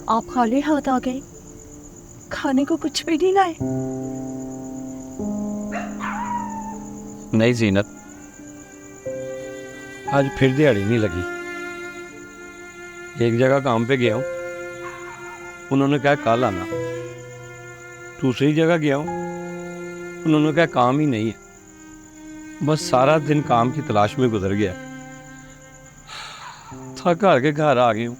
आप खाली हाथ आ गए, खाने को कुछ भी नहीं लाए? नहीं जीनत, आज फिर दिहाड़ी नहीं लगी। एक जगह काम पे गया हूँ, उन्होंने कहा कल आना। दूसरी जगह गया हूँ, उन्होंने कहा काम ही नहीं है। बस सारा दिन काम की तलाश में गुजर गया। थक हार के घर आ गई हूँ।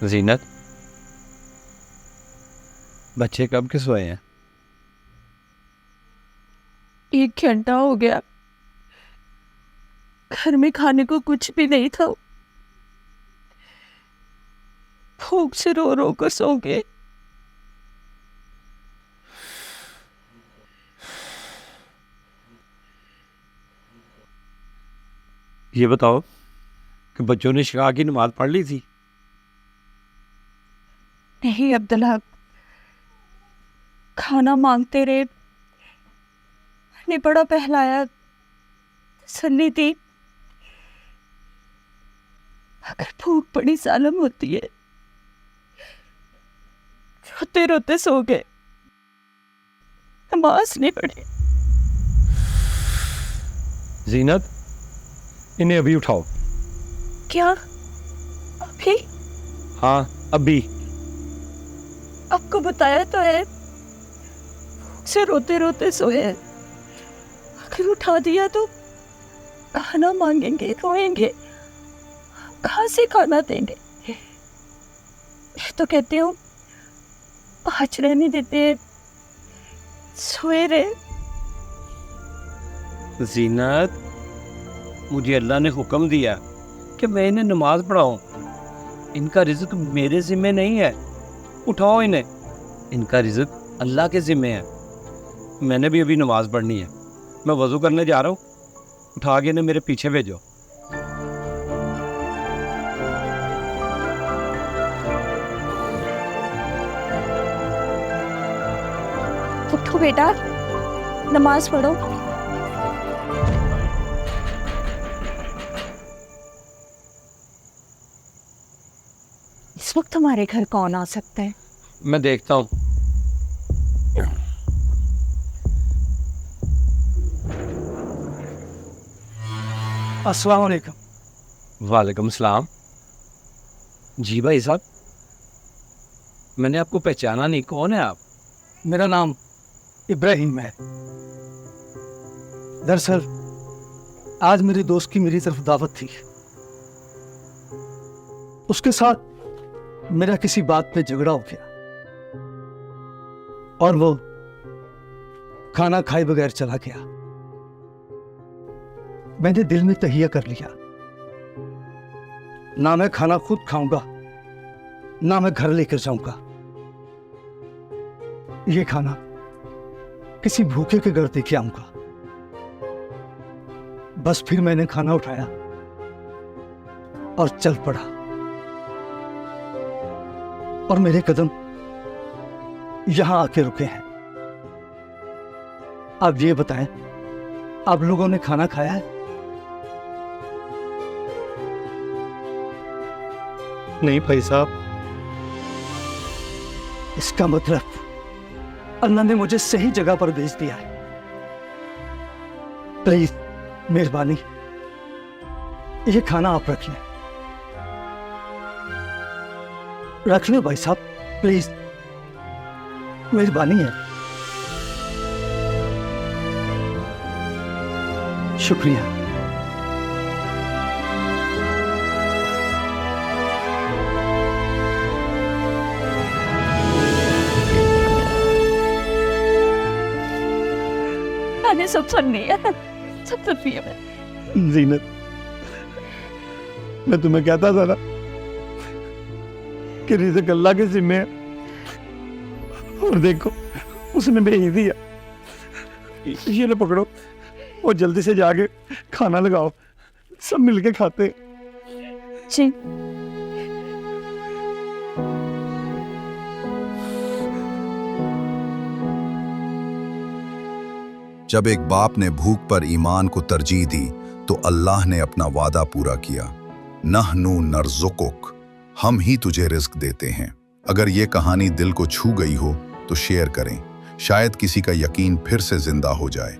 जीनत, बच्चे कब के सोए हैं? 1 घंटा हो गया, घर में खाने को कुछ भी नहीं था। भूख से रो रो कर सो गए। ये बताओ कि बच्चों ने शिका की नमाज पढ़ ली थी? नहीं अब्दुल्ला, खाना मांगते रहे, ने बड़ा पहलाया, तसल्ली दी। अगर भूख बड़ी जालिम होती है, रोते रोते सो गए, नमाज नहीं पढ़ी। जीनत, इन्हें अभी उठाओ। क्या अभी? हाँ अभी। आपको बताया तो है, से रोते रोते सोए। अगर उठा दिया तो खाना मांगेंगे, रोएंगे, कहाँ से खाना देंगे? तो कहती हूँ आज रहने देते, सोए रहे। जीनत, मुझे अल्लाह ने हुक्म दिया कि मैं इन्हें नमाज पढ़ाऊं। इनका रिज़्क मेरे ज़िम्मे नहीं है। उठाओ इन्हें, इनका रिज़्क अल्लाह के ज़िम्मे है। मैंने भी अभी नमाज पढ़नी है। मैं वज़ू करने जा रहा हूँ, उठा के इन्हें मेरे पीछे भेजो। उठो बेटा, नमाज पढ़ो। इस वक्त हमारे घर कौन आ सकता है? मैं देखता हूँ। अस्सलाम वालेकुम। वालेकुम सलाम। जी भाई साहब, मैंने आपको पहचाना नहीं, कौन है आप? मेरा नाम इब्राहिम है। दरअसल आज मेरे दोस्त की मेरी तरफ दावत थी। उसके साथ मेरा किसी बात पे झगड़ा हो गया और वो खाना खाए बगैर चला गया। मैंने दिल में तहिया कर लिया, ना मैं खाना खुद खाऊंगा, ना मैं घर लेकर जाऊंगा। ये खाना किसी भूखे के घर दे के आऊंगा। बस फिर मैंने खाना उठाया और चल पड़ा, और मेरे कदम यहां आके रुके हैं। आप ये बताएं, आप लोगों ने खाना खाया है? नहीं भाई साहब। इसका मतलब अल्लाह ने मुझे सही जगह पर भेज दिया है। प्लीज, मेहरबानी, ये खाना आप रख लें। रख लें भाई साहब, प्लीज, मेहरबानी है। शुक्रिया। मैंने सब सुन लिया, सब सुन लिया मैंने। जीनत, मैं तुम्हें कहता था ना कि रिज़्क अल्लाह के जिम्मे है, और देखो उसने भेज दिया। ये ले पकड़ो और जल्दी से जाके खाना लगाओ, सब मिलके खाते। जी। जब एक बाप ने भूख पर ईमान को तरजीह दी तो अल्लाह ने अपना वादा पूरा किया, नहनु नर्ज़ुकुक, हम ही तुझे रिस्क देते हैं। अगर ये कहानी दिल को छू गई हो तो शेयर करें, शायद किसी का यकीन फिर से जिंदा हो जाए।